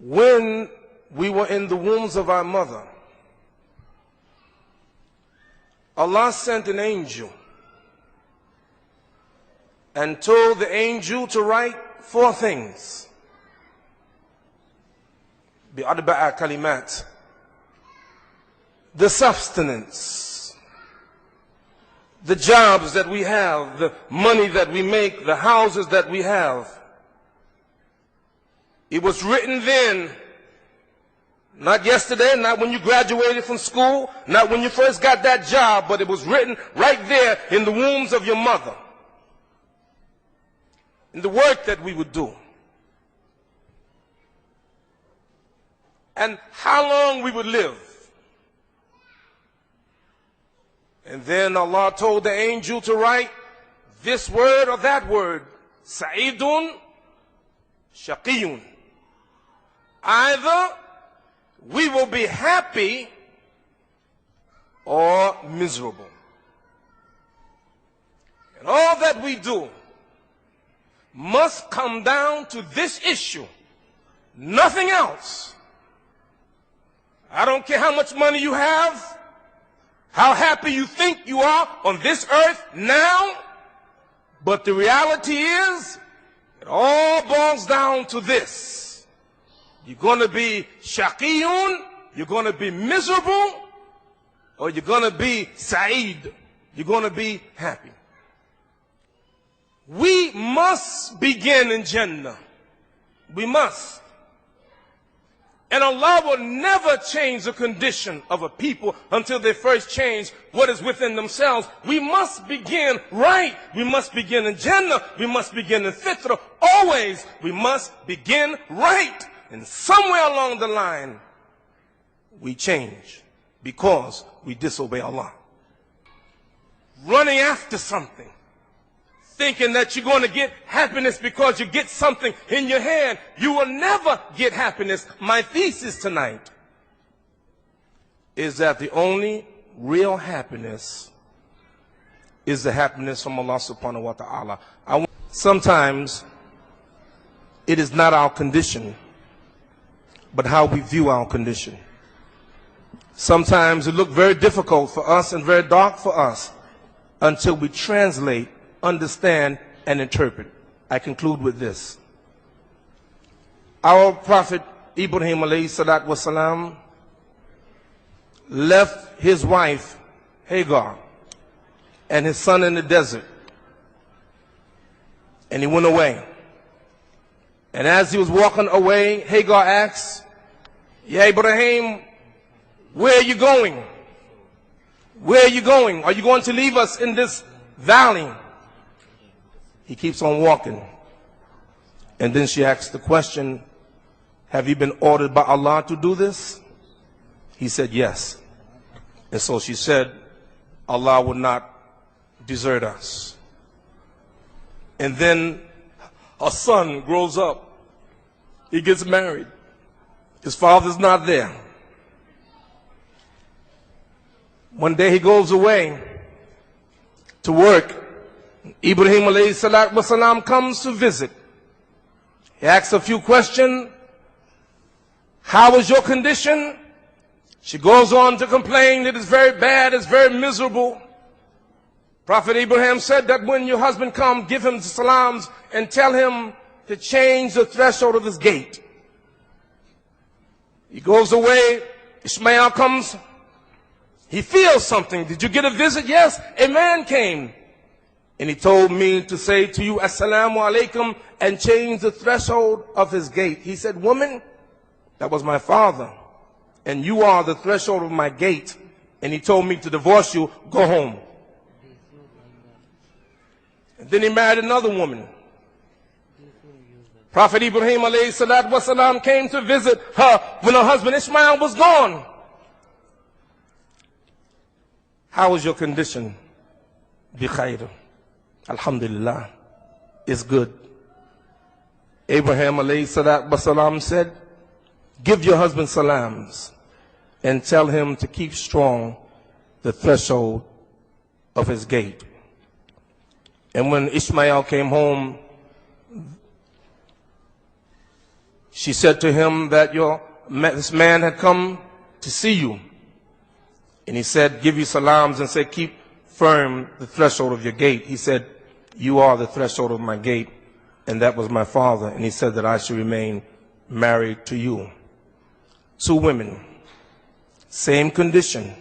When we were in the wombs of our mother, Allah sent an angel and told the angel to write 4 things. بِأَرْبَعَ كَلِمَاتٍ. The sustenance, the jobs that we have, the money that we make, the houses that we have. It was written then, not yesterday, not when you graduated from school, not when you first got that job, but it was written right there in the wombs of your mother, in the work that we would do, and how long we would live. And then Allah told the angel to write this word or that word, Sa'idun, Shaqiyun. Either we will be happy or miserable. And all that we do must come down to this issue, nothing else. I don't care how much money you have, how happy you think you are on this earth now, but the reality is, it all boils down to this. You're going to be shaqiyun, you're going to be miserable, or you're going to be sa'id, you're going to be happy. We must begin in Jannah. We must. And Allah will never change the condition of a people until they first change what is within themselves. We must begin right. We must begin in Jannah. We must begin in Fitrah. Always, we must begin right. And somewhere along the line, we change because we disobey Allah. Running after something, thinking that you're going to get happiness because you get something in your hand. You will never get happiness. My thesis tonight is that the only real happiness is the happiness from Allah subhanahu wa ta'ala. Sometimes it is not our condition, but how we view our condition. Sometimes it looks very difficult for us and very dark for us until we translate, understand, and interpret. I conclude with this. Our Prophet Ibrahim alayhi salatu wasalam left his wife Hagar and his son in the desert, and he went away. And as he was walking away, Hagar asked, "Ya Ibrahim, where are you going? Where are you going? Are you going to leave us in this valley?" He keeps on walking. And then she asks the question, "Have you been ordered by Allah to do this?" He said, "Yes." And so she said, "Allah will not desert us." And then her son grows up. He gets married. His father's not there. One day he goes away to work. Ibrahim alayhi salatu wasalam comes to visit. He asks a few questions. "How is your condition?" She goes on to complain that it's very bad, it's very miserable. Prophet Ibrahim said that when your husband comes, give him the salams and tell him to change the threshold of his gate. He goes away. Ishmael comes. He feels something. "Did you get a visit?" "Yes, a man came. And he told me to say to you, Assalamu alaikum, and change the threshold of his gate." He said, "Woman, that was my father. And you are the threshold of my gate. And he told me to divorce you. Go home." And then he married another woman. Prophet Ibrahim alayhi salatu wasalam came to visit her when her husband Ishmael was gone. "How is your condition?" "Bi khair. Alhamdulillah, it's good." Abraham alayhi salatu wasalam said, "Give your husband salams and tell him to keep strong the threshold of his gate." And when Ishmael came home, She said to him that this man had come to see you. And he said, give you salams and said, keep firm the threshold of your gate. He said, you are the threshold of my gate, and that was my father. And he said that I should remain married to you. 2 women, same condition,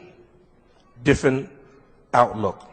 different outlook.